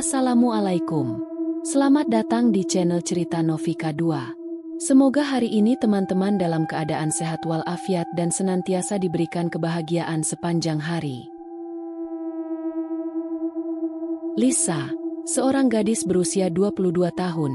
Assalamualaikum. Selamat datang di channel Cerita Novika 2. Semoga hari ini teman-teman dalam keadaan sehat walafiat dan senantiasa diberikan kebahagiaan sepanjang hari. Lisa, seorang gadis berusia 22 tahun,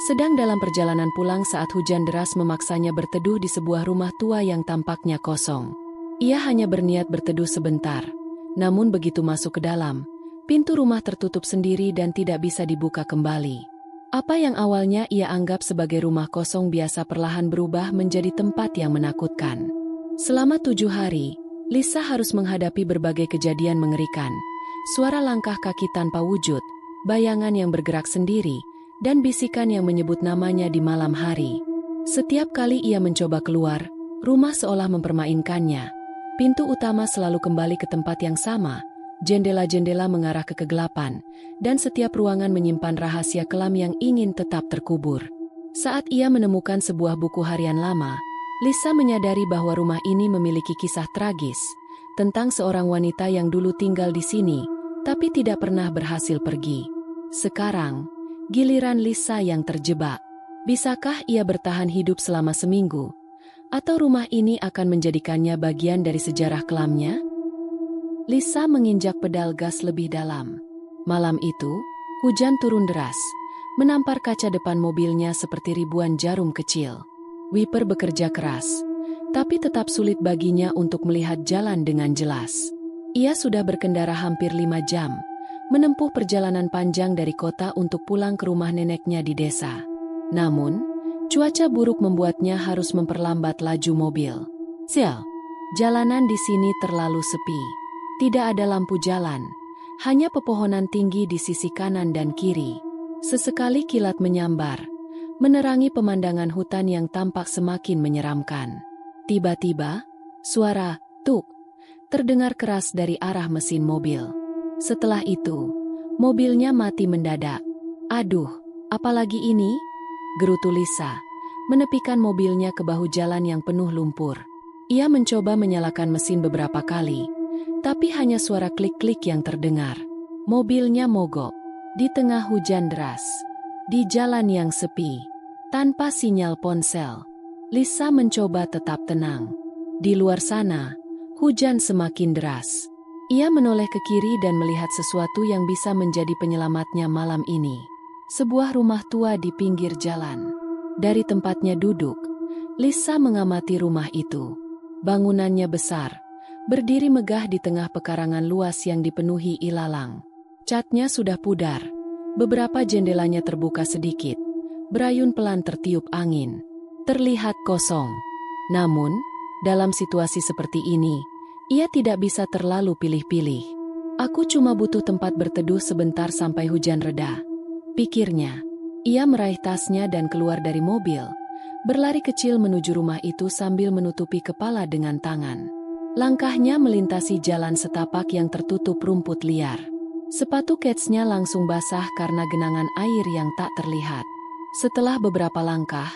sedang dalam perjalanan pulang saat hujan deras memaksanya berteduh di sebuah rumah tua yang tampaknya kosong. Ia hanya berniat berteduh sebentar, namun begitu masuk ke dalam, pintu rumah tertutup sendiri dan tidak bisa dibuka kembali. Apa yang awalnya ia anggap sebagai rumah kosong biasa perlahan berubah menjadi tempat yang menakutkan. Selama 7 hari, Lisa harus menghadapi berbagai kejadian mengerikan. Suara langkah kaki tanpa wujud, bayangan yang bergerak sendiri, dan bisikan yang menyebut namanya di malam hari. Setiap kali ia mencoba keluar, rumah seolah mempermainkannya. Pintu utama selalu kembali ke tempat yang sama. Jendela-jendela mengarah ke kegelapan, dan setiap ruangan menyimpan rahasia kelam yang ingin tetap terkubur. Saat ia menemukan sebuah buku harian lama, Lisa menyadari bahwa rumah ini memiliki kisah tragis tentang seorang wanita yang dulu tinggal di sini, tapi tidak pernah berhasil pergi. Sekarang, giliran Lisa yang terjebak. Bisakah ia bertahan hidup selama seminggu? Atau rumah ini akan menjadikannya bagian dari sejarah kelamnya? Lisa menginjak pedal gas lebih dalam. Malam itu, hujan turun deras, menampar kaca depan mobilnya seperti ribuan jarum kecil. Wiper bekerja keras, tapi tetap sulit baginya untuk melihat jalan dengan jelas. Ia sudah berkendara hampir 5 jam, menempuh perjalanan panjang dari kota untuk pulang ke rumah neneknya di desa. Namun, cuaca buruk membuatnya harus memperlambat laju mobil. Jalanan di sini terlalu sepi. Tidak ada lampu jalan, hanya pepohonan tinggi di sisi kanan dan kiri. Sesekali kilat menyambar, menerangi pemandangan hutan yang tampak semakin menyeramkan. Tiba-tiba, suara "tuk" terdengar keras dari arah mesin mobil. Setelah itu, mobilnya mati mendadak. "Aduh, apalagi ini?" gerutu Lisa, menepikan mobilnya ke bahu jalan yang penuh lumpur. Ia mencoba menyalakan mesin beberapa kali, tapi hanya suara klik-klik yang terdengar. Mobilnya mogok di tengah hujan deras, di jalan yang sepi, tanpa sinyal ponsel. Lisa mencoba tetap tenang. Di luar sana, hujan semakin deras. Ia menoleh ke kiri dan melihat sesuatu yang bisa menjadi penyelamatnya malam ini. Sebuah rumah tua di pinggir jalan. Dari tempatnya duduk, Lisa mengamati rumah itu. Bangunannya besar, berdiri megah di tengah pekarangan luas yang dipenuhi ilalang. Catnya sudah pudar, beberapa jendelanya terbuka sedikit, berayun pelan tertiup angin. Terlihat kosong. Namun, dalam situasi seperti ini, ia tidak bisa terlalu pilih-pilih. "Aku cuma butuh tempat berteduh sebentar sampai hujan reda," pikirnya. Ia meraih tasnya dan keluar dari mobil, berlari kecil menuju rumah itu sambil menutupi kepala dengan tangan. Langkahnya melintasi jalan setapak yang tertutup rumput liar. Sepatu ketsnya langsung basah karena genangan air yang tak terlihat. Setelah beberapa langkah,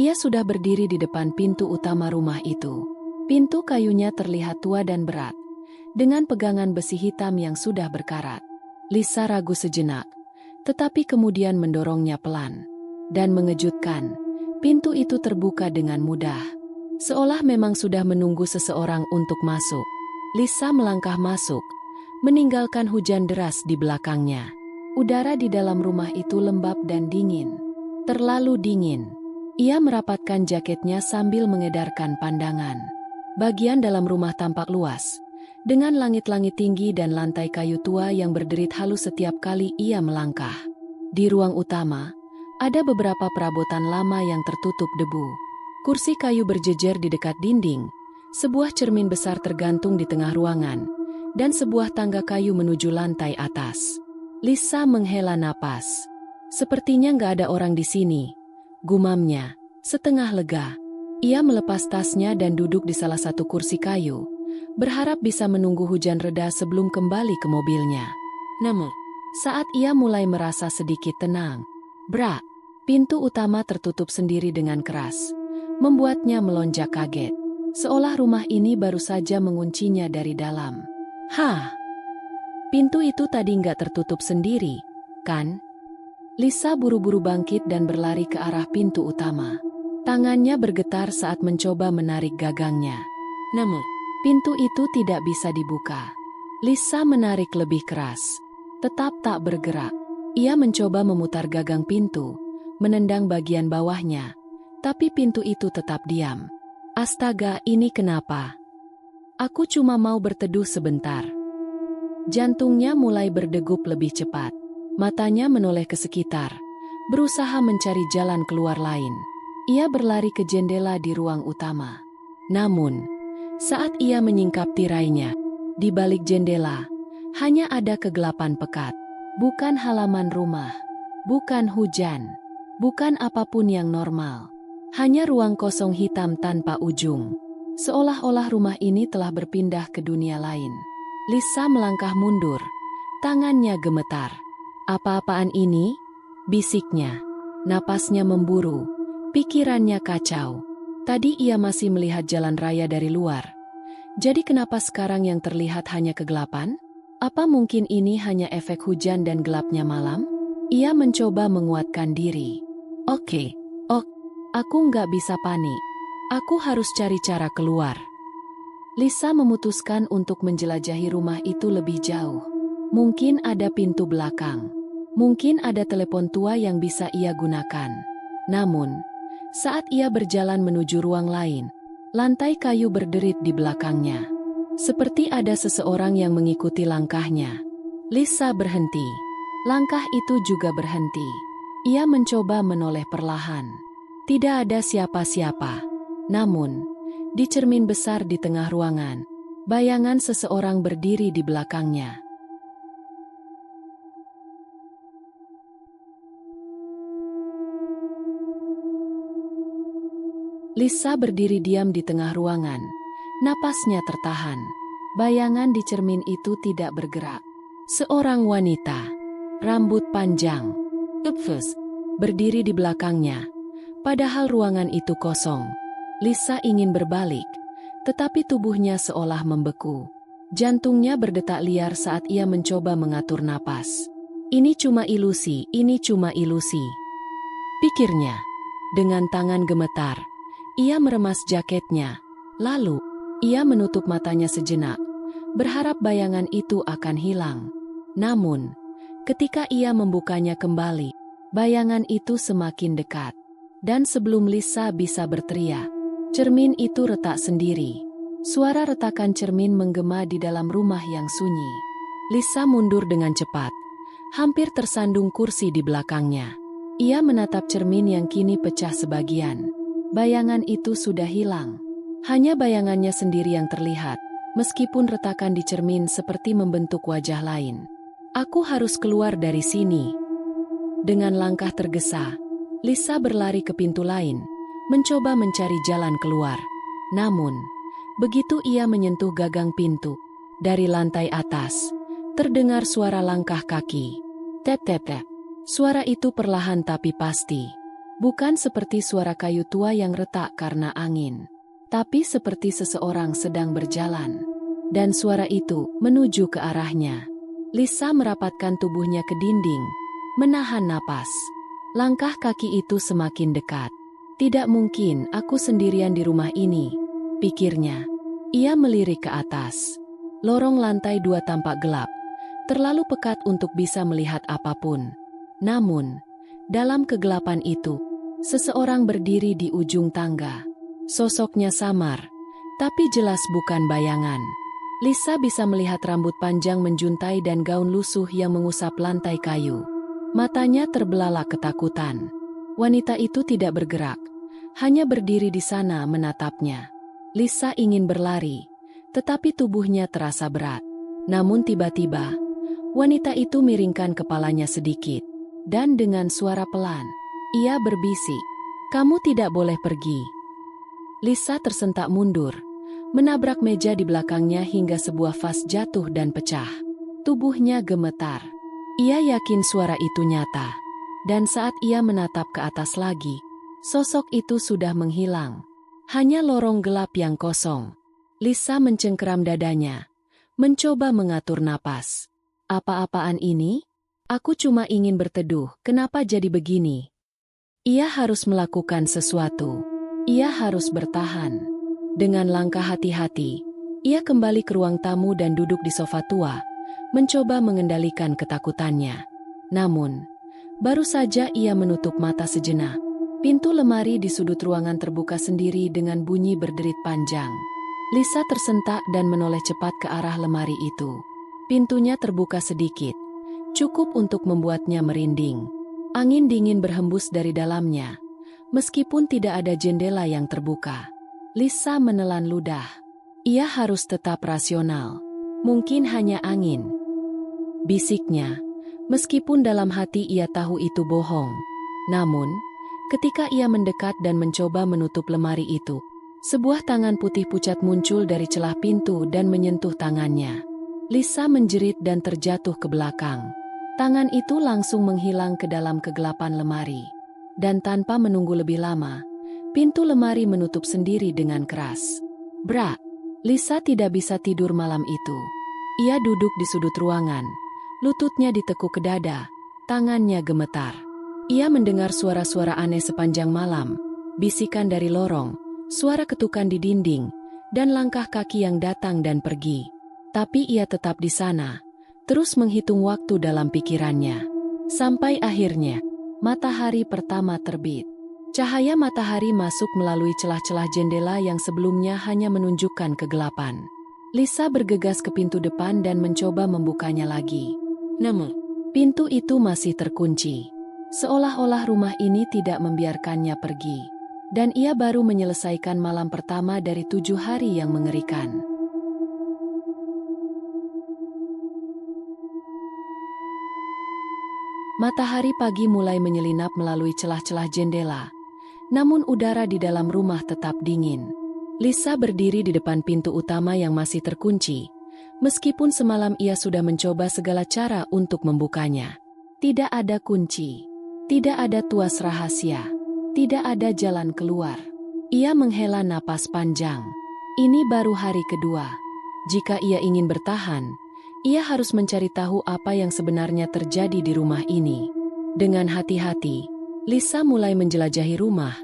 ia sudah berdiri di depan pintu utama rumah itu. Pintu kayunya terlihat tua dan berat, dengan pegangan besi hitam yang sudah berkarat. Lisa ragu sejenak, tetapi kemudian mendorongnya pelan. Dan mengejutkan, pintu itu terbuka dengan mudah. Seolah memang sudah menunggu seseorang untuk masuk. Lisa melangkah masuk, meninggalkan hujan deras di belakangnya. Udara di dalam rumah itu lembab dan dingin. Terlalu dingin. Ia merapatkan jaketnya sambil mengedarkan pandangan. Bagian dalam rumah tampak luas, dengan langit-langit tinggi dan lantai kayu tua yang berderit halus setiap kali ia melangkah. Di ruang utama, ada beberapa perabotan lama yang tertutup debu. Kursi kayu berjejer di dekat dinding, sebuah cermin besar tergantung di tengah ruangan, dan sebuah tangga kayu menuju lantai atas. Lisa menghela napas. "Sepertinya nggak ada orang di sini," gumamnya, setengah lega. Ia melepas tasnya dan duduk di salah satu kursi kayu, berharap bisa menunggu hujan reda sebelum kembali ke mobilnya. Namun, saat ia mulai merasa sedikit tenang, brak, pintu utama tertutup sendiri dengan keras, membuatnya melonjak kaget, seolah rumah ini baru saja menguncinya dari dalam. Pintu itu tadi nggak tertutup sendiri, kan? Lisa buru-buru bangkit dan berlari ke arah pintu utama. Tangannya bergetar saat mencoba menarik gagangnya. Namun, pintu itu tidak bisa dibuka. Lisa menarik lebih keras, tetap tak bergerak. Ia mencoba memutar gagang pintu, menendang bagian bawahnya, tapi pintu itu tetap diam. Astaga, ini kenapa? Aku cuma mau berteduh sebentar. Jantungnya mulai berdegup lebih cepat. Matanya menoleh ke sekitar, berusaha mencari jalan keluar lain. Ia berlari ke jendela di ruang utama. Namun, saat ia menyingkap tirainya, di balik jendela, hanya ada kegelapan pekat. Bukan halaman rumah, bukan hujan, bukan apapun yang normal. Hanya ruang kosong hitam tanpa ujung. Seolah-olah rumah ini telah berpindah ke dunia lain. Lisa melangkah mundur, tangannya gemetar. Apa-apaan ini? Bisiknya. Napasnya memburu, pikirannya kacau. Tadi ia masih melihat jalan raya dari luar. Jadi kenapa sekarang yang terlihat hanya kegelapan? Apa mungkin ini hanya efek hujan dan gelapnya malam? Ia mencoba menguatkan diri. Oke, aku nggak bisa panik. Aku harus cari cara keluar. Lisa memutuskan untuk menjelajahi rumah itu lebih jauh. Mungkin ada pintu belakang. Mungkin ada telepon tua yang bisa ia gunakan. Namun, saat ia berjalan menuju ruang lain, lantai kayu berderit di belakangnya. Seperti ada seseorang yang mengikuti langkahnya. Lisa berhenti. Langkah itu juga berhenti. Ia mencoba menoleh perlahan. Tidak ada siapa-siapa. Namun, di cermin besar di tengah ruangan, bayangan seseorang berdiri di belakangnya. Lisa berdiri diam di tengah ruangan. Napasnya tertahan. Bayangan di cermin itu tidak bergerak. Seorang wanita, rambut panjang, berdiri di belakangnya. Padahal ruangan itu kosong. Lisa ingin berbalik, tetapi tubuhnya seolah membeku. Jantungnya berdetak liar saat ia mencoba mengatur napas. Ini cuma ilusi, pikirnya. Dengan tangan gemetar, ia meremas jaketnya. Lalu, ia menutup matanya sejenak, berharap bayangan itu akan hilang. Namun, ketika ia membukanya kembali, bayangan itu semakin dekat. Dan sebelum Lisa bisa berteriak, cermin itu retak sendiri. Suara retakan cermin menggema di dalam rumah yang sunyi. Lisa mundur dengan cepat, hampir tersandung kursi di belakangnya. Ia menatap cermin yang kini pecah sebagian. Bayangan itu sudah hilang. Hanya bayangannya sendiri yang terlihat, meskipun retakan di cermin seperti membentuk wajah lain. Aku harus keluar dari sini. Dengan langkah tergesa, Lisa berlari ke pintu lain, mencoba mencari jalan keluar. Namun, begitu ia menyentuh gagang pintu, dari lantai atas, terdengar suara langkah kaki. Tep-tep-tep. Suara itu perlahan tapi pasti. Bukan seperti suara kayu tua yang retak karena angin, tapi seperti seseorang sedang berjalan. Dan suara itu menuju ke arahnya. Lisa merapatkan tubuhnya ke dinding, menahan napas. Langkah kaki itu semakin dekat. Tidak mungkin aku sendirian di rumah ini, pikirnya. Ia melirik ke atas. Lorong lantai 2 tampak gelap, terlalu pekat untuk bisa melihat apapun. Namun, dalam kegelapan itu, seseorang berdiri di ujung tangga. Sosoknya samar, tapi jelas bukan bayangan. Lisa bisa melihat rambut panjang menjuntai dan gaun lusuh yang mengusap lantai kayu. Matanya terbelalak ketakutan. Wanita itu tidak bergerak, hanya berdiri di sana menatapnya. Lisa ingin berlari, tetapi tubuhnya terasa berat. Namun tiba-tiba, wanita itu miringkan kepalanya sedikit. Dan dengan suara pelan, ia berbisik, "Kamu tidak boleh pergi." Lisa tersentak mundur, menabrak meja di belakangnya hingga sebuah vas jatuh dan pecah. Tubuhnya gemetar. Ia yakin suara itu nyata. Dan saat ia menatap ke atas lagi, sosok itu sudah menghilang. Hanya lorong gelap yang kosong. Lisa mencengkeram dadanya, mencoba mengatur napas. Apa-apaan ini? Aku cuma ingin berteduh, kenapa jadi begini? Ia harus melakukan sesuatu. Ia harus bertahan. Dengan langkah hati-hati, ia kembali ke ruang tamu dan duduk di sofa tua, mencoba mengendalikan ketakutannya. Namun, baru saja ia menutup mata sejenak, pintu lemari di sudut ruangan terbuka sendiri dengan bunyi berderit panjang. Lisa tersentak dan menoleh cepat ke arah lemari itu. Pintunya terbuka sedikit, cukup untuk membuatnya merinding. Angin dingin berhembus dari dalamnya, meskipun tidak ada jendela yang terbuka. Lisa menelan ludah. Ia harus tetap rasional. Mungkin hanya angin, bisiknya, meskipun dalam hati ia tahu itu bohong. Namun, ketika ia mendekat dan mencoba menutup lemari itu, sebuah tangan putih pucat muncul dari celah pintu dan menyentuh tangannya. Lisa menjerit dan terjatuh ke belakang. Tangan itu langsung menghilang ke dalam kegelapan lemari. Dan tanpa menunggu lebih lama, pintu lemari menutup sendiri dengan keras. Brak! Lisa tidak bisa tidur malam itu. Ia duduk di sudut ruangan, lututnya ditekuk ke dada, tangannya gemetar. Ia mendengar suara-suara aneh sepanjang malam, bisikan dari lorong, suara ketukan di dinding, dan langkah kaki yang datang dan pergi. Tapi ia tetap di sana, terus menghitung waktu dalam pikirannya. Sampai akhirnya, matahari pertama terbit. Cahaya matahari masuk melalui celah-celah jendela yang sebelumnya hanya menunjukkan kegelapan. Lisa bergegas ke pintu depan dan mencoba membukanya lagi. Namun, pintu itu masih terkunci. Seolah-olah rumah ini tidak membiarkannya pergi. Dan ia baru menyelesaikan malam pertama dari 7 hari yang mengerikan. Matahari pagi mulai menyelinap melalui celah-celah jendela, namun udara di dalam rumah tetap dingin. Lisa berdiri di depan pintu utama yang masih terkunci, meskipun semalam ia sudah mencoba segala cara untuk membukanya. Tidak ada kunci, tidak ada tuas rahasia, tidak ada jalan keluar. Ia menghela napas panjang. Ini baru hari kedua. Jika ia ingin bertahan, ia harus mencari tahu apa yang sebenarnya terjadi di rumah ini. Dengan hati-hati, Lisa mulai menjelajahi rumah,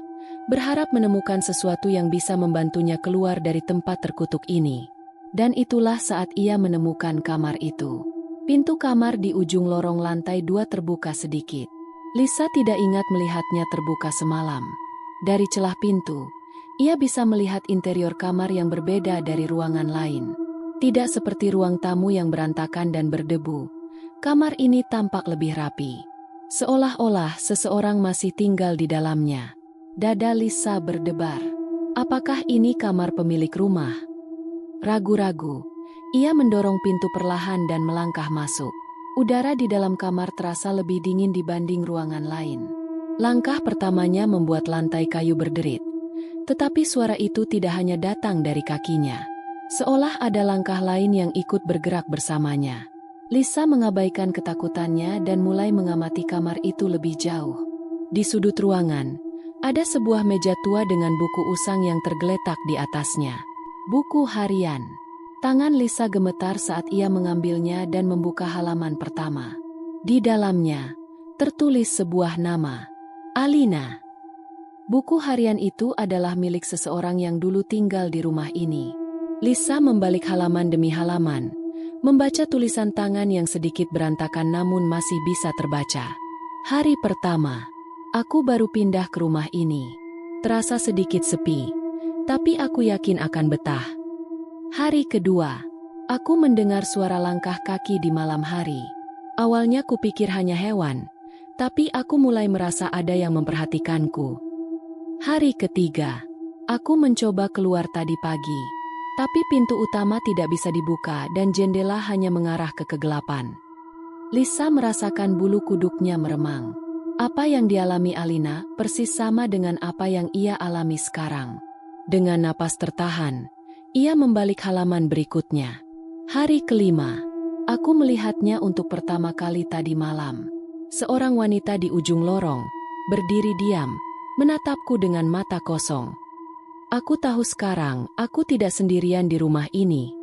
berharap menemukan sesuatu yang bisa membantunya keluar dari tempat terkutuk ini. Dan itulah saat ia menemukan kamar itu. Pintu kamar di ujung lorong lantai 2 terbuka sedikit. Lisa tidak ingat melihatnya terbuka semalam. Dari celah pintu, ia bisa melihat interior kamar yang berbeda dari ruangan lain. Tidak seperti ruang tamu yang berantakan dan berdebu. Kamar ini tampak lebih rapi. Seolah-olah seseorang masih tinggal di dalamnya. Dada Lisa berdebar. Apakah ini kamar pemilik rumah? Ragu-ragu, ia mendorong pintu perlahan dan melangkah masuk. Udara di dalam kamar terasa lebih dingin dibanding ruangan lain. Langkah pertamanya membuat lantai kayu berderit. Tetapi suara itu tidak hanya datang dari kakinya. Seolah ada langkah lain yang ikut bergerak bersamanya. Lisa mengabaikan ketakutannya dan mulai mengamati kamar itu lebih jauh. Di sudut ruangan, ada sebuah meja tua dengan buku usang yang tergeletak di atasnya. Buku harian. Tangan Lisa gemetar saat ia mengambilnya dan membuka halaman pertama. Di dalamnya, tertulis sebuah nama. Alina. Buku harian itu adalah milik seseorang yang dulu tinggal di rumah ini. Lisa membalik halaman demi halaman, membaca tulisan tangan yang sedikit berantakan namun masih bisa terbaca. Hari pertama, aku baru pindah ke rumah ini. Terasa sedikit sepi, tapi aku yakin akan betah. Hari kedua, aku mendengar suara langkah kaki di malam hari. Awalnya kupikir hanya hewan, tapi aku mulai merasa ada yang memperhatikanku. Hari ketiga, aku mencoba keluar tadi pagi. Tapi pintu utama tidak bisa dibuka dan jendela hanya mengarah ke kegelapan. Lisa merasakan bulu kuduknya meremang. Apa yang dialami Alina persis sama dengan apa yang ia alami sekarang. Dengan napas tertahan, ia membalik halaman berikutnya. Hari kelima, aku melihatnya untuk pertama kali tadi malam. Seorang wanita di ujung lorong, berdiri diam, menatapku dengan mata kosong. Aku tahu sekarang, aku tidak sendirian di rumah ini.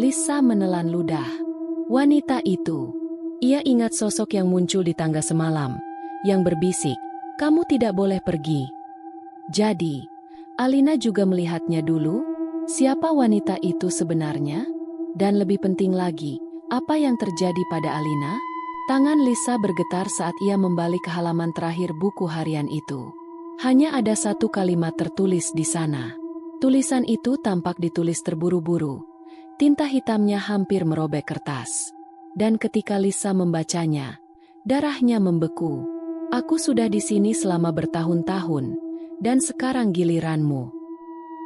Lisa menelan ludah. Wanita itu, Ia ingat sosok yang muncul di tangga semalam, yang berbisik, "Kamu tidak boleh pergi." Jadi, Alina juga melihatnya dulu? Siapa wanita itu sebenarnya? Dan lebih penting lagi, apa yang terjadi pada Alina? Tangan Lisa bergetar saat ia membalik ke halaman terakhir buku harian itu. Hanya ada satu kalimat tertulis di sana. Tulisan itu tampak ditulis terburu-buru. Tinta hitamnya hampir merobek kertas. Dan ketika Lisa membacanya, darahnya membeku. "Aku sudah di sini selama bertahun-tahun, dan sekarang giliranmu."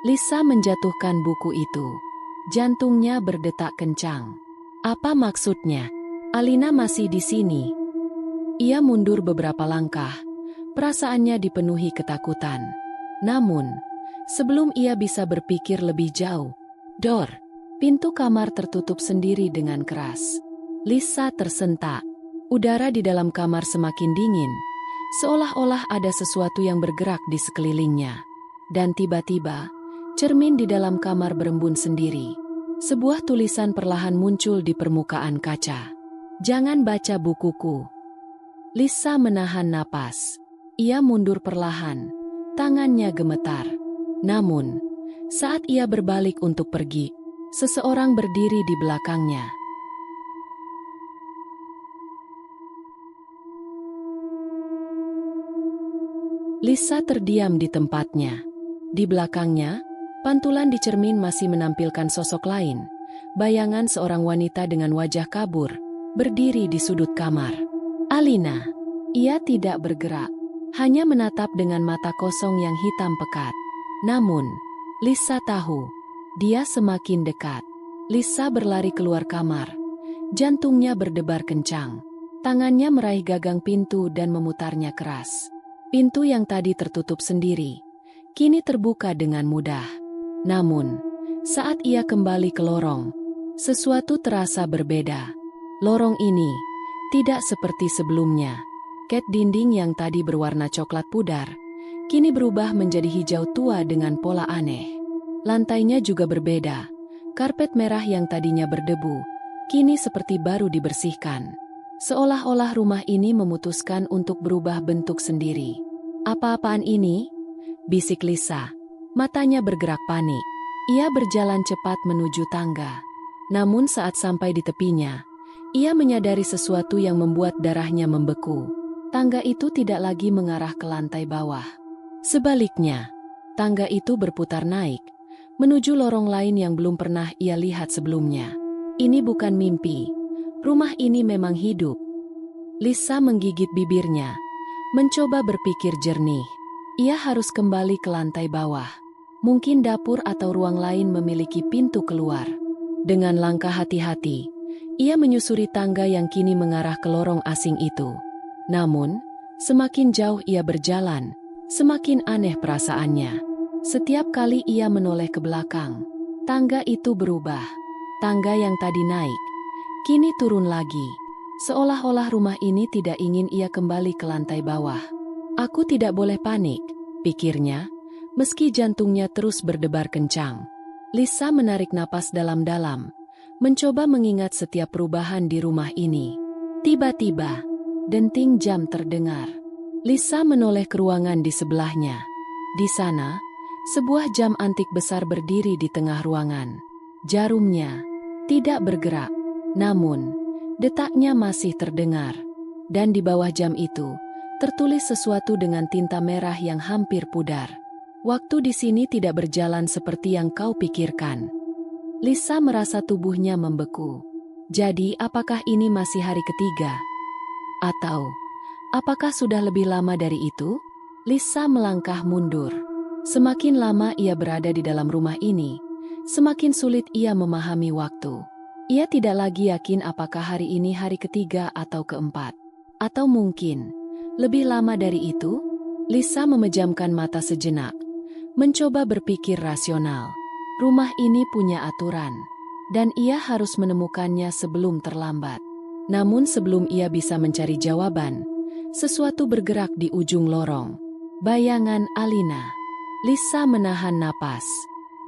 Lisa menjatuhkan buku itu. Jantungnya berdetak kencang. Apa maksudnya? Alina masih di sini. Ia mundur beberapa langkah. Perasaannya dipenuhi ketakutan. Namun, sebelum ia bisa berpikir lebih jauh, dor, pintu kamar tertutup sendiri dengan keras. Lisa tersentak. Udara di dalam kamar semakin dingin, seolah-olah ada sesuatu yang bergerak di sekelilingnya. Dan tiba-tiba, cermin di dalam kamar berembun sendiri. Sebuah tulisan perlahan muncul di permukaan kaca. "Jangan baca bukuku." Lisa menahan napas. Ia mundur perlahan, tangannya gemetar. Namun, saat ia berbalik untuk pergi, seseorang berdiri di belakangnya. Lisa terdiam di tempatnya. Di belakangnya, pantulan di cermin masih menampilkan sosok lain, bayangan seorang wanita dengan wajah kabur, berdiri di sudut kamar. Alina. Ia tidak bergerak, hanya menatap dengan mata kosong yang hitam pekat. Namun, Lisa tahu, dia semakin dekat. Lisa berlari keluar kamar. Jantungnya berdebar kencang. Tangannya meraih gagang pintu dan memutarnya keras. Pintu yang tadi tertutup sendiri, kini terbuka dengan mudah. Namun, saat ia kembali ke lorong, sesuatu terasa berbeda. Lorong ini tidak seperti sebelumnya. Cat dinding yang tadi berwarna coklat pudar, kini berubah menjadi hijau tua dengan pola aneh. Lantainya juga berbeda. Karpet merah yang tadinya berdebu, kini seperti baru dibersihkan. Seolah-olah rumah ini memutuskan untuk berubah bentuk sendiri. "Apa-apaan ini?" bisik Lisa. Matanya bergerak panik. Ia berjalan cepat menuju tangga. Namun saat sampai di tepinya, ia menyadari sesuatu yang membuat darahnya membeku. Tangga itu tidak lagi mengarah ke lantai bawah. Sebaliknya, tangga itu berputar naik, menuju lorong lain yang belum pernah ia lihat sebelumnya. Ini bukan mimpi. Rumah ini memang hidup. Lisa menggigit bibirnya, mencoba berpikir jernih. Ia harus kembali ke lantai bawah. Mungkin dapur atau ruang lain memiliki pintu keluar. Dengan langkah hati-hati, ia menyusuri tangga yang kini mengarah ke lorong asing itu. Namun, semakin jauh ia berjalan, semakin aneh perasaannya. Setiap kali ia menoleh ke belakang, tangga itu berubah. Tangga yang tadi naik, kini turun lagi. Seolah-olah rumah ini tidak ingin ia kembali ke lantai bawah. "Aku tidak boleh panik," pikirnya, meski jantungnya terus berdebar kencang. Lisa menarik napas dalam-dalam, mencoba mengingat setiap perubahan di rumah ini. Tiba-tiba, denting jam terdengar. Lisa menoleh ke ruangan di sebelahnya. Di sana, sebuah jam antik besar berdiri di tengah ruangan. Jarumnya tidak bergerak, namun detaknya masih terdengar. Dan di bawah jam itu, tertulis sesuatu dengan tinta merah yang hampir pudar. "Waktu di sini tidak berjalan seperti yang kau pikirkan." Lisa merasa tubuhnya membeku. Jadi, apakah ini masih hari ketiga? Atau, apakah sudah lebih lama dari itu? Lisa melangkah mundur. Semakin lama ia berada di dalam rumah ini, semakin sulit ia memahami waktu. Ia tidak lagi yakin apakah hari ini hari ketiga atau keempat. Atau mungkin, lebih lama dari itu? Lisa memejamkan mata sejenak, mencoba berpikir rasional. Rumah ini punya aturan, dan ia harus menemukannya sebelum terlambat. Namun sebelum ia bisa mencari jawaban, sesuatu bergerak di ujung lorong. Bayangan Alina. Lisa menahan napas.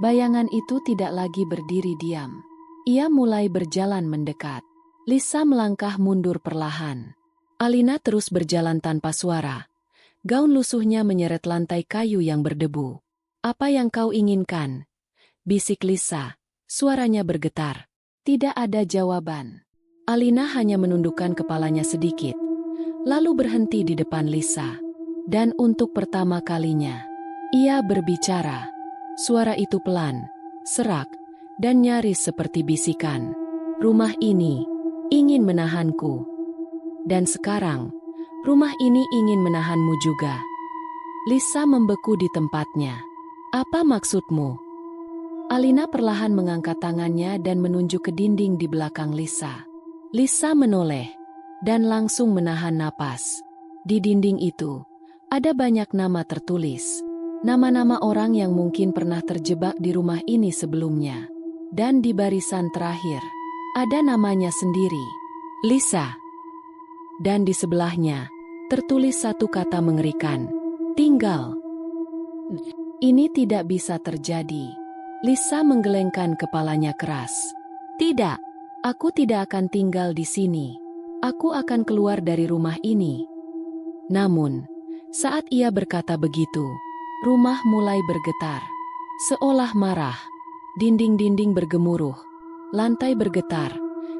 Bayangan itu tidak lagi berdiri diam. Ia mulai berjalan mendekat. Lisa melangkah mundur perlahan. Alina terus berjalan tanpa suara. Gaun lusuhnya menyeret lantai kayu yang berdebu. "Apa yang kau inginkan?" bisik Lisa. Suaranya bergetar. Tidak ada jawaban. Alina hanya menundukkan kepalanya sedikit, lalu berhenti di depan Lisa. Dan untuk pertama kalinya, ia berbicara. Suara itu pelan, serak, dan nyaris seperti bisikan. "Rumah ini ingin menahanku. Dan sekarang, rumah ini ingin menahanmu juga." Lisa membeku di tempatnya. "Apa maksudmu?" Alina perlahan mengangkat tangannya dan menunjuk ke dinding di belakang Lisa. Lisa menoleh dan langsung menahan napas. Di dinding itu, ada banyak nama tertulis. Nama-nama orang yang mungkin pernah terjebak di rumah ini sebelumnya. Dan di barisan terakhir, ada namanya sendiri, Lisa. Dan di sebelahnya, tertulis satu kata mengerikan, "Tinggal." Ini tidak bisa terjadi. Lisa menggelengkan kepalanya keras. "Tidak, aku tidak akan tinggal di sini. Aku akan keluar dari rumah ini." Namun, saat ia berkata begitu, rumah mulai bergetar. Seolah marah, dinding-dinding bergemuruh, lantai bergetar,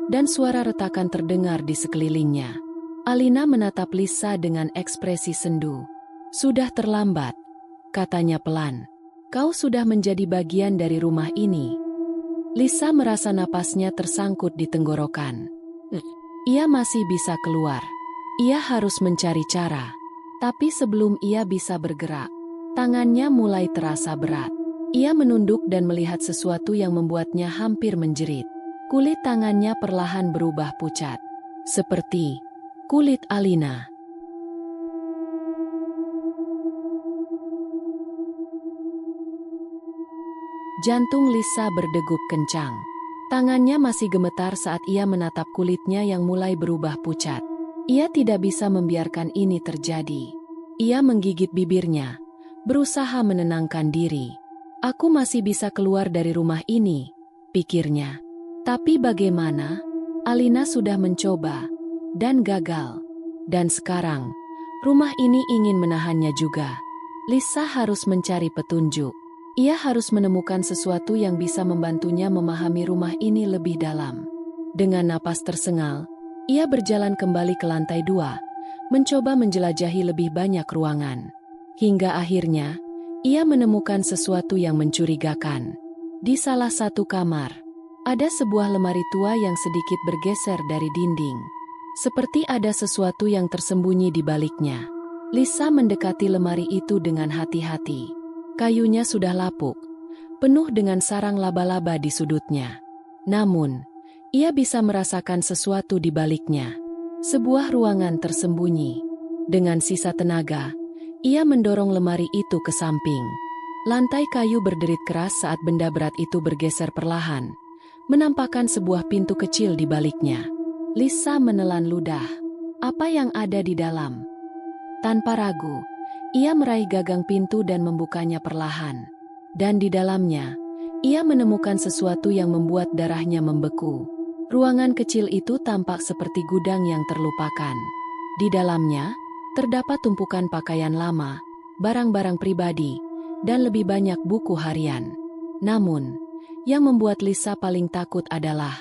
dan suara retakan terdengar di sekelilingnya. Alina menatap Lisa dengan ekspresi sendu. "Sudah terlambat," katanya pelan. "Kau sudah menjadi bagian dari rumah ini." Lisa merasa napasnya tersangkut di tenggorokan. Ia masih bisa keluar. Ia harus mencari cara. Tapi sebelum ia bisa bergerak, tangannya mulai terasa berat. Ia menunduk dan melihat sesuatu yang membuatnya hampir menjerit. Kulit tangannya perlahan berubah pucat. Seperti kulit Alina. Jantung Lisa berdegup kencang. Tangannya masih gemetar saat ia menatap kulitnya yang mulai berubah pucat. Ia tidak bisa membiarkan ini terjadi. Ia menggigit bibirnya, berusaha menenangkan diri. "Aku masih bisa keluar dari rumah ini," pikirnya. Tapi bagaimana? Alina sudah mencoba, dan gagal. Dan sekarang, rumah ini ingin menahannya juga. Lisa harus mencari petunjuk. Ia harus menemukan sesuatu yang bisa membantunya memahami rumah ini lebih dalam. Dengan napas tersengal, ia berjalan kembali ke lantai 2, mencoba menjelajahi lebih banyak ruangan. Hingga akhirnya, ia menemukan sesuatu yang mencurigakan. Di salah satu kamar, ada sebuah lemari tua yang sedikit bergeser dari dinding. Seperti ada sesuatu yang tersembunyi di baliknya. Lisa mendekati lemari itu dengan hati-hati. Kayunya sudah lapuk, penuh dengan sarang laba-laba di sudutnya. Namun, ia bisa merasakan sesuatu di baliknya. Sebuah ruangan tersembunyi. Dengan sisa tenaga, ia mendorong lemari itu ke samping. Lantai kayu berderit keras saat benda berat itu bergeser perlahan, menampakkan sebuah pintu kecil di baliknya. Lisa menelan ludah. Apa yang ada di dalam? Tanpa ragu, ia meraih gagang pintu dan membukanya perlahan. Dan di dalamnya, ia menemukan sesuatu yang membuat darahnya membeku. Ruangan kecil itu tampak seperti gudang yang terlupakan. Di dalamnya, terdapat tumpukan pakaian lama, barang-barang pribadi, dan lebih banyak buku harian. Namun, yang membuat Lisa paling takut adalah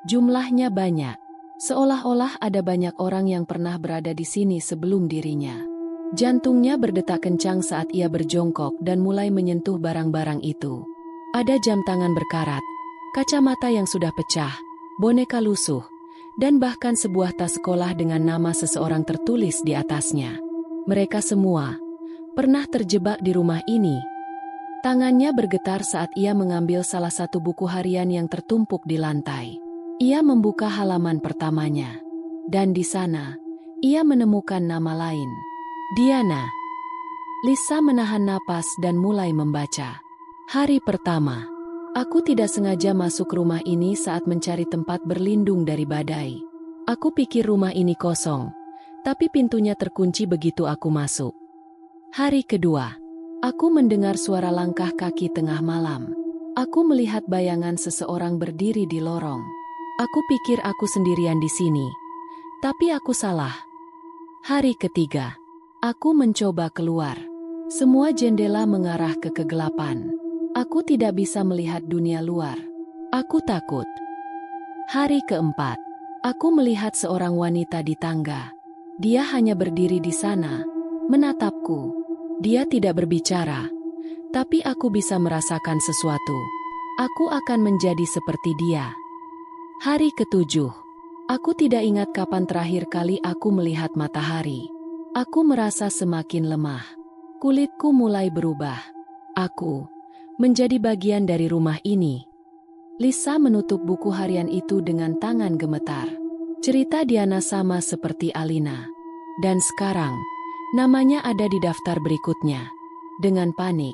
jumlahnya banyak. Seolah-olah ada banyak orang yang pernah berada di sini sebelum dirinya. Jantungnya berdetak kencang saat ia berjongkok dan mulai menyentuh barang-barang itu. Ada jam tangan berkarat, kacamata yang sudah pecah, boneka lusuh, dan bahkan sebuah tas sekolah dengan nama seseorang tertulis di atasnya. Mereka semua pernah terjebak di rumah ini. Tangannya bergetar saat ia mengambil salah satu buku harian yang tertumpuk di lantai. Ia membuka halaman pertamanya. Dan di sana, ia menemukan nama lain. Diana. Lisa menahan napas dan mulai membaca. Hari pertama. Aku tidak sengaja masuk rumah ini saat mencari tempat berlindung dari badai. Aku pikir rumah ini kosong, tapi pintunya terkunci begitu aku masuk. Hari kedua. Aku mendengar suara langkah kaki tengah malam. Aku melihat bayangan seseorang berdiri di lorong. Aku pikir aku sendirian di sini. Tapi aku salah. Hari ketiga. Aku mencoba keluar. Semua jendela mengarah ke kegelapan. Aku tidak bisa melihat dunia luar. Aku takut. Hari keempat. Aku melihat seorang wanita di tangga. Dia hanya berdiri di sana, menatapku. Dia tidak berbicara, tapi aku bisa merasakan sesuatu. Aku akan menjadi seperti dia. Hari ketujuh. Aku tidak ingat kapan terakhir kali aku melihat matahari. Aku merasa semakin lemah. Kulitku mulai berubah. Aku menjadi bagian dari rumah ini. Lisa menutup buku harian itu dengan tangan gemetar. Cerita Diana sama seperti Alina. Dan sekarang, namanya ada di daftar berikutnya. Dengan panik,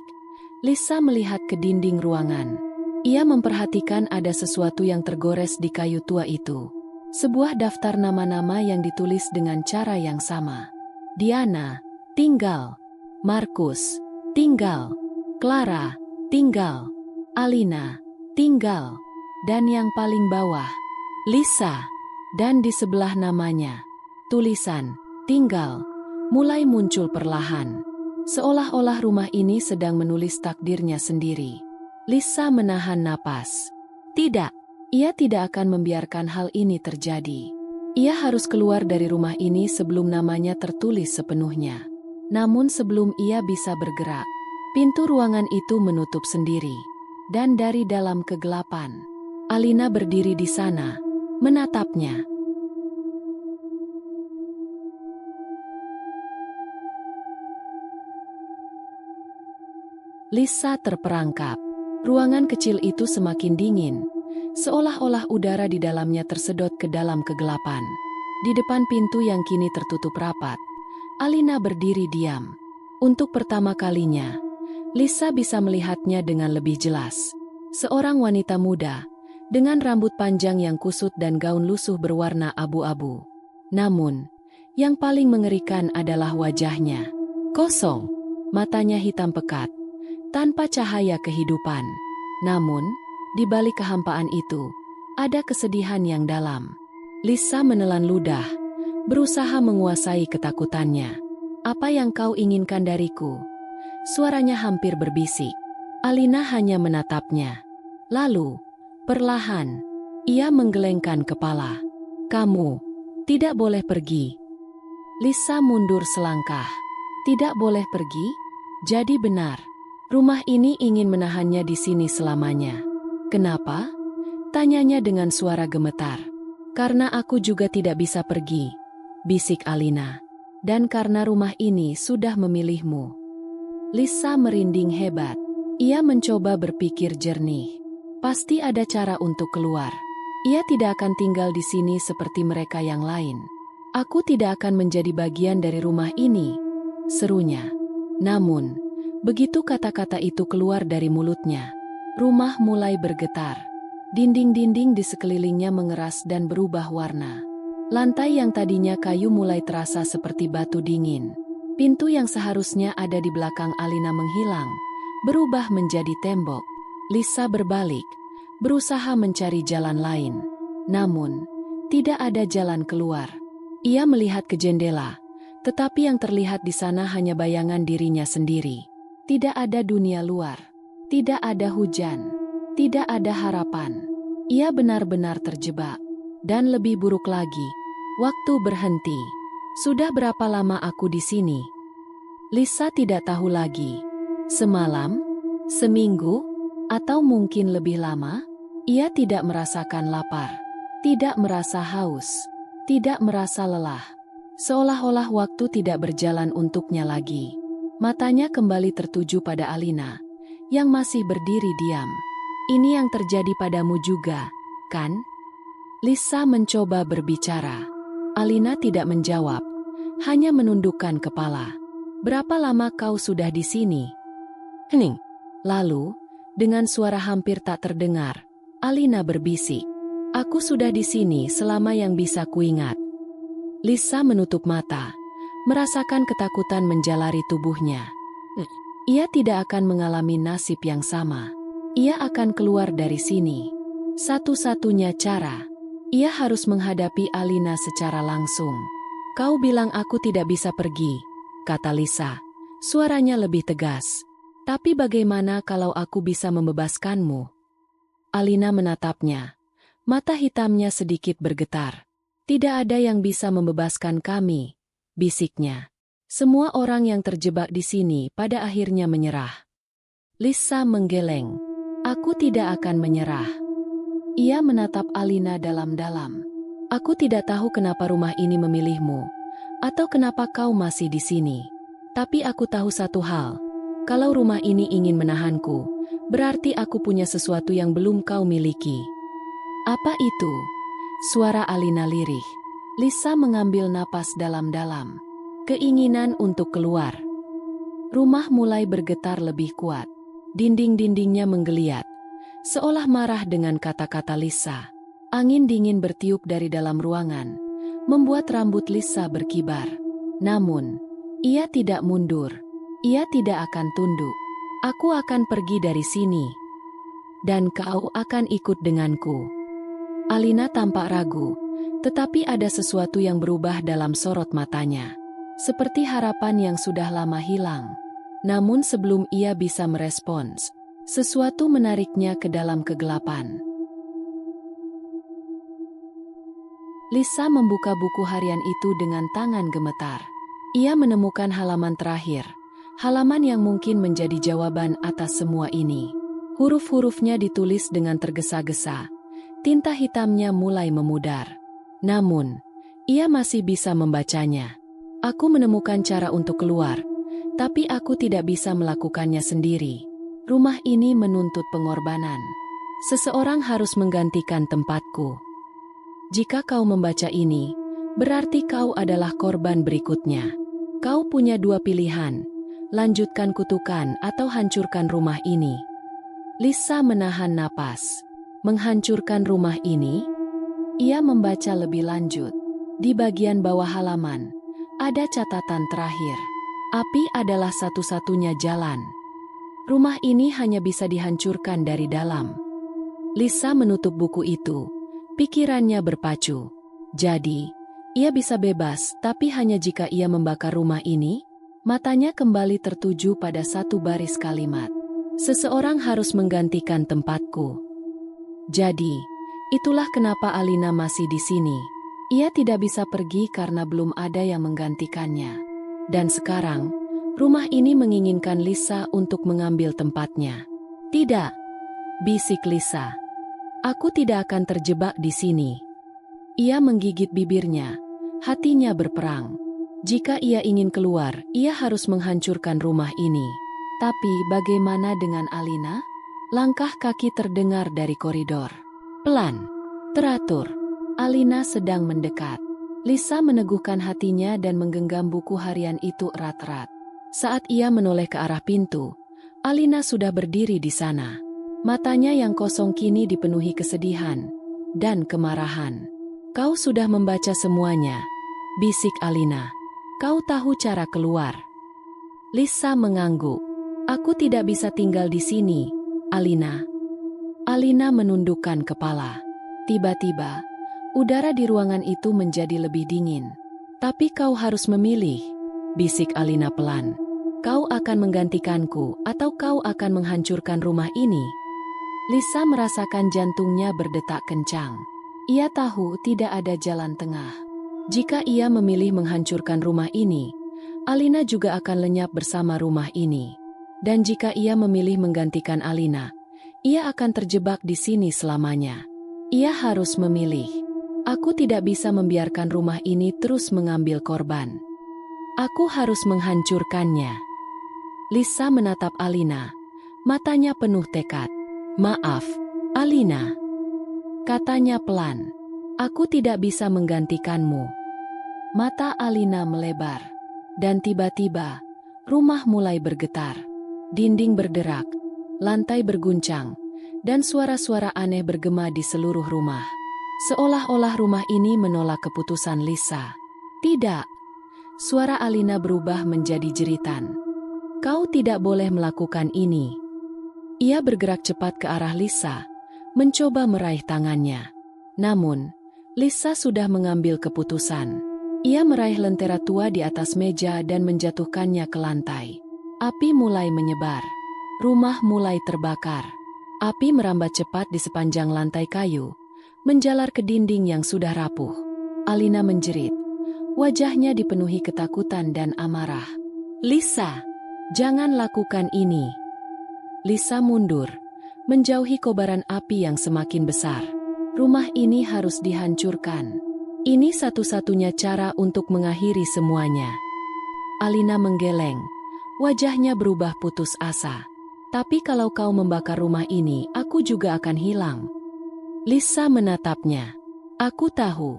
Lisa melihat ke dinding ruangan. Ia memperhatikan ada sesuatu yang tergores di kayu tua itu. Sebuah daftar nama-nama yang ditulis dengan cara yang sama. Diana, tinggal. Markus, tinggal. Clara, tinggal. Alina, tinggal. Dan yang paling bawah, Lisa. Dan di sebelah namanya, tulisan, tinggal, mulai muncul perlahan. Seolah-olah rumah ini sedang menulis takdirnya sendiri. Lisa menahan napas. Tidak, ia tidak akan membiarkan hal ini terjadi. Ia harus keluar dari rumah ini sebelum namanya tertulis sepenuhnya. Namun sebelum ia bisa bergerak, pintu ruangan itu menutup sendiri. Dan dari dalam kegelapan, Alina berdiri di sana, menatapnya. Lisa terperangkap. Ruangan kecil itu semakin dingin, seolah-olah udara di dalamnya tersedot ke dalam kegelapan. Di depan pintu yang kini tertutup rapat, Alina berdiri diam. Untuk pertama kalinya, Lisa bisa melihatnya dengan lebih jelas. Seorang wanita muda, dengan rambut panjang yang kusut dan gaun lusuh berwarna abu-abu. Namun, yang paling mengerikan adalah wajahnya. Kosong, matanya hitam pekat, tanpa cahaya kehidupan. Namun, di balik kehampaan itu, ada kesedihan yang dalam. Lisa menelan ludah, berusaha menguasai ketakutannya. Apa yang kau inginkan dariku? Suaranya hampir berbisik. Alina hanya menatapnya. Lalu, perlahan, ia menggelengkan kepala. Kamu tidak boleh pergi. Lisa mundur selangkah. Tidak boleh pergi? Jadi benar. Rumah ini ingin menahannya di sini selamanya. Kenapa? Tanyanya dengan suara gemetar. Karena aku juga tidak bisa pergi, bisik Alina. Dan karena rumah ini sudah memilihmu. Lisa merinding hebat. Ia mencoba berpikir jernih. Pasti ada cara untuk keluar. Ia tidak akan tinggal di sini seperti mereka yang lain. Aku tidak akan menjadi bagian dari rumah ini, serunya. Namun, begitu kata-kata itu keluar dari mulutnya, rumah mulai bergetar. Dinding-dinding di sekelilingnya mengeras dan berubah warna. Lantai yang tadinya kayu mulai terasa seperti batu dingin. Pintu yang seharusnya ada di belakang Alina menghilang, berubah menjadi tembok. Lisa berbalik, berusaha mencari jalan lain. Namun, tidak ada jalan keluar. Ia melihat ke jendela, tetapi yang terlihat di sana hanya bayangan dirinya sendiri. Tidak ada dunia luar, tidak ada hujan, tidak ada harapan. Ia benar-benar terjebak. Dan lebih buruk lagi, waktu berhenti. Sudah berapa lama aku di sini? Lisa tidak tahu lagi. Semalam? Seminggu? Atau mungkin lebih lama? Ia tidak merasakan lapar, tidak merasa haus, tidak merasa lelah. Seolah-olah waktu tidak berjalan untuknya lagi. Matanya kembali tertuju pada Alina, yang masih berdiri diam. Ini yang terjadi padamu juga, kan? Lisa mencoba berbicara. Alina tidak menjawab, hanya menundukkan kepala. Berapa lama kau sudah di sini? Hening. Lalu, dengan suara hampir tak terdengar, Alina berbisik. Aku sudah di sini selama yang bisa kuingat. Lisa menutup mata, merasakan ketakutan menjalari tubuhnya. Ia tidak akan mengalami nasib yang sama. Ia akan keluar dari sini. Satu-satunya cara. Ia harus menghadapi Alina secara langsung. "Kau bilang aku tidak bisa pergi," kata Lisa. Suaranya lebih tegas. "Tapi bagaimana kalau aku bisa membebaskanmu?" Alina menatapnya. Mata hitamnya sedikit bergetar. "Tidak ada yang bisa membebaskan kami," bisiknya. "Semua orang yang terjebak di sini pada akhirnya menyerah." Lisa menggeleng. "Aku tidak akan menyerah." Ia menatap Alina dalam-dalam. "Aku tidak tahu kenapa rumah ini memilihmu, atau kenapa kau masih di sini. Tapi aku tahu satu hal, kalau rumah ini ingin menahanku, berarti aku punya sesuatu yang belum kau miliki." "Apa itu?" Suara Alina lirih. Lisa mengambil napas dalam-dalam. Keinginan untuk keluar. Rumah mulai bergetar lebih kuat. Dinding-dindingnya menggeliat, seolah marah dengan kata-kata Lisa. Angin dingin bertiup dari dalam ruangan, membuat rambut Lisa berkibar. Namun, ia tidak mundur. Ia tidak akan tunduk. "Aku akan pergi dari sini. Dan kau akan ikut denganku." Alina tampak ragu, tetapi ada sesuatu yang berubah dalam sorot matanya. Seperti harapan yang sudah lama hilang. Namun sebelum ia bisa merespons, sesuatu menariknya ke dalam kegelapan. Lisa membuka buku harian itu dengan tangan gemetar. Ia menemukan halaman terakhir, halaman yang mungkin menjadi jawaban atas semua ini. Huruf-hurufnya ditulis dengan tergesa-gesa, tinta hitamnya mulai memudar. Namun, ia masih bisa membacanya. "Aku menemukan cara untuk keluar, tapi aku tidak bisa melakukannya sendiri. Rumah ini menuntut pengorbanan. Seseorang harus menggantikan tempatku. Jika kau membaca ini, berarti kau adalah korban berikutnya. Kau punya dua pilihan, lanjutkan kutukan atau hancurkan rumah ini." Lisa menahan napas. Menghancurkan rumah ini? Ia membaca lebih lanjut. Di bagian bawah halaman, ada catatan terakhir. "Api adalah satu-satunya jalan. Rumah ini hanya bisa dihancurkan dari dalam." Lisa menutup buku itu. Pikirannya berpacu. Jadi, ia bisa bebas, tapi hanya jika ia membakar rumah ini? Matanya kembali tertuju pada satu baris kalimat. "Seseorang harus menggantikan tempatku." Jadi, itulah kenapa Alina masih di sini. Ia tidak bisa pergi karena belum ada yang menggantikannya. Dan sekarang, rumah ini menginginkan Lisa untuk mengambil tempatnya. "Tidak," bisik Lisa. "Aku tidak akan terjebak di sini." Ia menggigit bibirnya, hatinya berperang. Jika ia ingin keluar, ia harus menghancurkan rumah ini. Tapi bagaimana dengan Alina? Langkah kaki terdengar dari koridor. Pelan, teratur. Alina sedang mendekat. Lisa meneguhkan hatinya dan menggenggam buku harian itu erat-erat. Saat ia menoleh ke arah pintu, Alina sudah berdiri di sana. Matanya yang kosong kini dipenuhi kesedihan dan kemarahan. "Kau sudah membaca semuanya," bisik Alina. "Kau tahu cara keluar." Lisa mengangguk. "Aku tidak bisa tinggal di sini, Alina." Alina menundukkan kepala. Tiba-tiba, udara di ruangan itu menjadi lebih dingin. "Tapi kau harus memilih," bisik Alina pelan. "Kau akan menggantikanku atau kau akan menghancurkan rumah ini?" Lisa merasakan jantungnya berdetak kencang. Ia tahu tidak ada jalan tengah. Jika ia memilih menghancurkan rumah ini, Alina juga akan lenyap bersama rumah ini. Dan jika ia memilih menggantikan Alina, ia akan terjebak di sini selamanya. Ia harus memilih. "Aku tidak bisa membiarkan rumah ini terus mengambil korban. Aku harus menghancurkannya." Lisa menatap Alina, matanya penuh tekad. "Maaf, Alina," katanya pelan. "Aku tidak bisa menggantikanmu." Mata Alina melebar. Dan tiba-tiba, rumah mulai bergetar. Dinding berderak, lantai berguncang, dan suara-suara aneh bergema di seluruh rumah. Seolah-olah rumah ini menolak keputusan Lisa. "Tidak!" Suara Alina berubah menjadi jeritan. "Kau tidak boleh melakukan ini." Ia bergerak cepat ke arah Lisa, mencoba meraih tangannya. Namun, Lisa sudah mengambil keputusan. Ia meraih lentera tua di atas meja dan menjatuhkannya ke lantai. Api mulai menyebar. Rumah mulai terbakar. Api merambat cepat di sepanjang lantai kayu, menjalar ke dinding yang sudah rapuh. Alina menjerit. Wajahnya dipenuhi ketakutan dan amarah. "Lisa, jangan lakukan ini." Lisa mundur, menjauhi kobaran api yang semakin besar. Rumah ini harus dihancurkan. Ini satu-satunya cara untuk mengakhiri semuanya. Alina menggeleng. Wajahnya berubah putus asa. "Tapi kalau kau membakar rumah ini, aku juga akan hilang." Lisa menatapnya. "Aku tahu."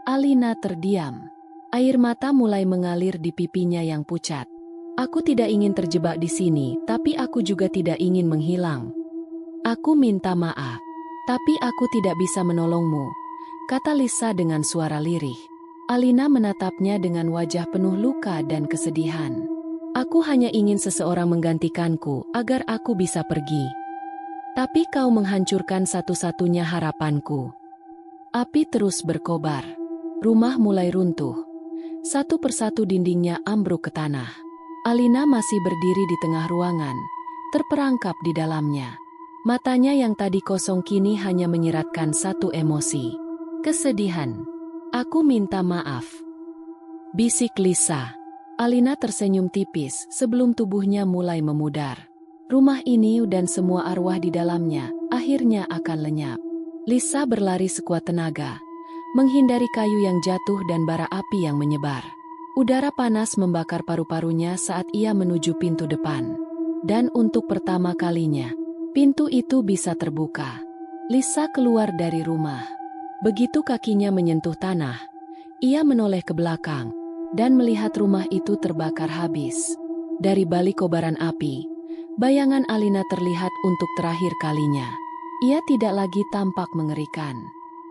Alina terdiam. Air mata mulai mengalir di pipinya yang pucat. "Aku tidak ingin terjebak di sini, tapi aku juga tidak ingin menghilang. Aku minta maaf, tapi aku tidak bisa menolongmu," kata Lisa dengan suara lirih. Alina menatapnya dengan wajah penuh luka dan kesedihan. "Aku hanya ingin seseorang menggantikanku agar aku bisa pergi. Tapi kau menghancurkan satu-satunya harapanku." Api terus berkobar. Rumah mulai runtuh. Satu persatu dindingnya ambruk ke tanah. Alina masih berdiri di tengah ruangan, terperangkap di dalamnya. Matanya yang tadi kosong kini hanya menyiratkan satu emosi. Kesedihan. "Aku minta maaf," bisik Lisa. Alina tersenyum tipis sebelum tubuhnya mulai memudar. Rumah ini dan semua arwah di dalamnya akhirnya akan lenyap. Lisa berlari sekuat tenaga, menghindari kayu yang jatuh dan bara api yang menyebar. Udara panas membakar paru-parunya saat ia menuju pintu depan. Dan untuk pertama kalinya, pintu itu bisa terbuka. Lisa keluar dari rumah. Begitu kakinya menyentuh tanah, ia menoleh ke belakang dan melihat rumah itu terbakar habis. Dari balik kobaran api, bayangan Alina terlihat untuk terakhir kalinya. Ia tidak lagi tampak mengerikan.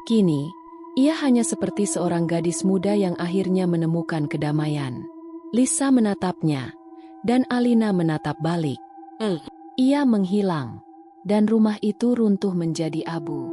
Kini, ia hanya seperti seorang gadis muda yang akhirnya menemukan kedamaian. Lisa menatapnya, dan Alina menatap balik. Ia menghilang, dan rumah itu runtuh menjadi abu.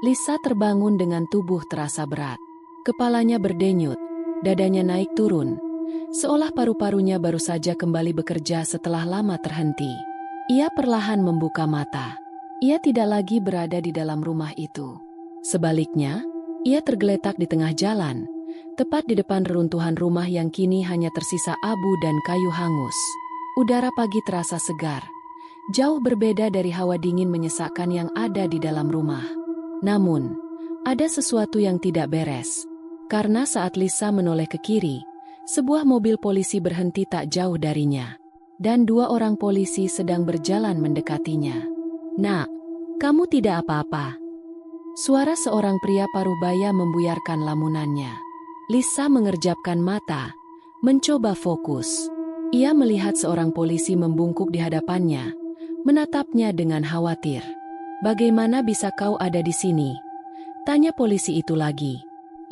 Lisa terbangun dengan tubuh terasa berat. Kepalanya berdenyut, dadanya naik turun, seolah paru-parunya baru saja kembali bekerja setelah lama terhenti. Ia perlahan membuka mata. Ia tidak lagi berada di dalam rumah itu. Sebaliknya, ia tergeletak di tengah jalan, tepat di depan reruntuhan rumah yang kini hanya tersisa abu dan kayu hangus. Udara pagi terasa segar, jauh berbeda dari hawa dingin menyesakkan yang ada di dalam rumah. Namun, ada sesuatu yang tidak beres. Karena saat Lisa menoleh ke kiri, sebuah mobil polisi berhenti tak jauh darinya. Dan dua orang polisi sedang berjalan mendekatinya. "Nak, kamu tidak apa-apa?" Suara seorang pria parubaya membuyarkan lamunannya. Lisa mengerjapkan mata, mencoba fokus. Ia melihat seorang polisi membungkuk di hadapannya, menatapnya dengan khawatir. "Bagaimana bisa kau ada di sini?" tanya polisi itu lagi.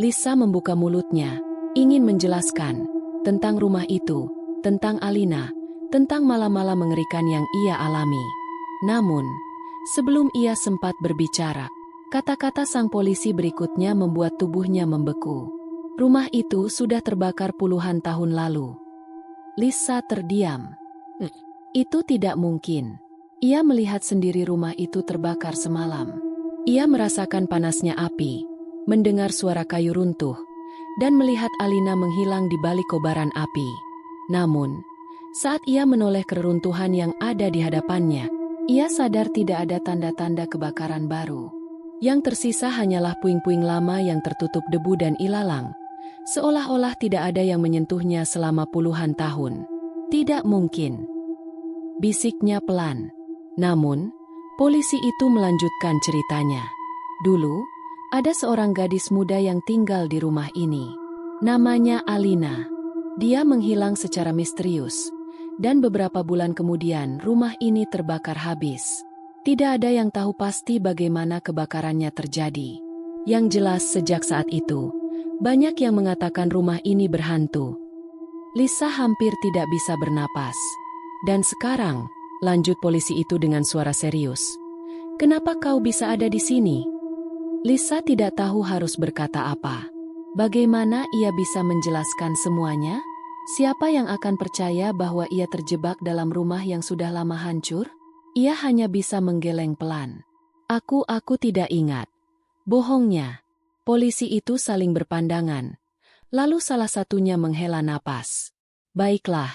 Lisa membuka mulutnya, ingin menjelaskan tentang rumah itu, tentang Alina, tentang malam-malam mengerikan yang ia alami. Namun, sebelum ia sempat berbicara, kata-kata sang polisi berikutnya membuat tubuhnya membeku. Rumah itu sudah terbakar puluhan tahun lalu. Lisa terdiam. Itu tidak mungkin. Ia melihat sendiri rumah itu terbakar semalam. Ia merasakan panasnya api, mendengar suara kayu runtuh, dan melihat Alina menghilang di balik kobaran api. Namun, saat ia menoleh ke reruntuhan yang ada di hadapannya, ia sadar tidak ada tanda-tanda kebakaran baru. Yang tersisa hanyalah puing-puing lama yang tertutup debu dan ilalang, seolah-olah tidak ada yang menyentuhnya selama puluhan tahun. "Tidak mungkin," bisiknya pelan. Namun, polisi itu melanjutkan ceritanya. "Dulu, ada seorang gadis muda yang tinggal di rumah ini. Namanya Alina. Dia menghilang secara misterius, dan beberapa bulan kemudian rumah ini terbakar habis. Tidak ada yang tahu pasti bagaimana kebakarannya terjadi. Yang jelas sejak saat itu, banyak yang mengatakan rumah ini berhantu." Lisa hampir tidak bisa bernapas. Dan sekarang, lanjut polisi itu dengan suara serius. Kenapa kau bisa ada di sini? Lisa tidak tahu harus berkata apa. Bagaimana ia bisa menjelaskan semuanya? Siapa yang akan percaya bahwa ia terjebak dalam rumah yang sudah lama hancur? Ia hanya bisa menggeleng pelan. Aku tidak ingat. Bohongnya. Polisi itu saling berpandangan. Lalu salah satunya menghela napas. Baiklah,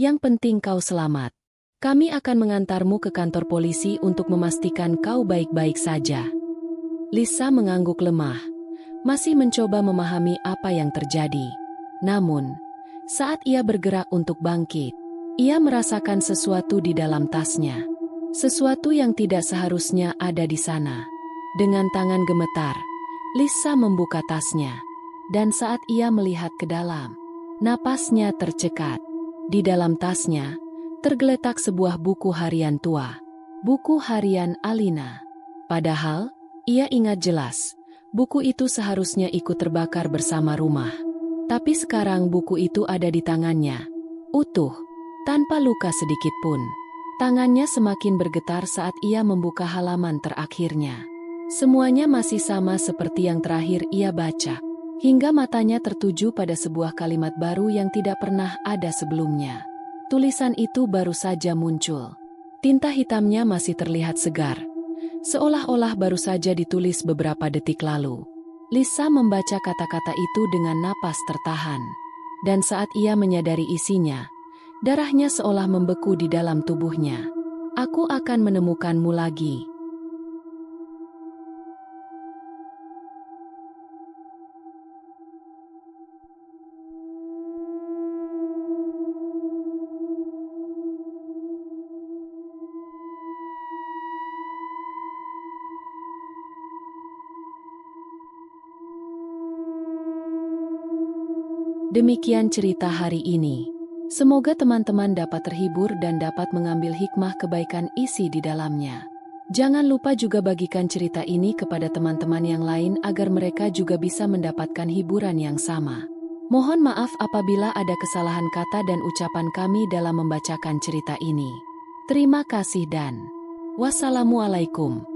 yang penting kau selamat. Kami akan mengantarmu ke kantor polisi untuk memastikan kau baik-baik saja. Lisa mengangguk lemah, masih mencoba memahami apa yang terjadi. Namun, saat ia bergerak untuk bangkit, ia merasakan sesuatu di dalam tasnya. Sesuatu yang tidak seharusnya ada di sana. Dengan tangan gemetar, Lisa membuka tasnya. Dan saat ia melihat ke dalam, napasnya tercekat. Di dalam tasnya, tergeletak sebuah buku harian tua. Buku harian Alina. Padahal, ia ingat jelas, buku itu seharusnya ikut terbakar bersama rumah. Tapi sekarang buku itu ada di tangannya, utuh, tanpa luka sedikit pun. Tangannya semakin bergetar saat ia membuka halaman terakhirnya. Semuanya masih sama seperti yang terakhir ia baca, hingga matanya tertuju pada sebuah kalimat baru yang tidak pernah ada sebelumnya. Tulisan itu baru saja muncul. Tinta hitamnya masih terlihat segar, seolah-olah baru saja ditulis beberapa detik lalu. Lisa membaca kata-kata itu dengan napas tertahan. Dan saat ia menyadari isinya, darahnya seolah membeku di dalam tubuhnya. Aku akan menemukanmu lagi. Demikian cerita hari ini. Semoga teman-teman dapat terhibur dan dapat mengambil hikmah kebaikan isi di dalamnya. Jangan lupa juga bagikan cerita ini kepada teman-teman yang lain agar mereka juga bisa mendapatkan hiburan yang sama. Mohon maaf apabila ada kesalahan kata dan ucapan kami dalam membacakan cerita ini. Terima kasih dan wassalamualaikum.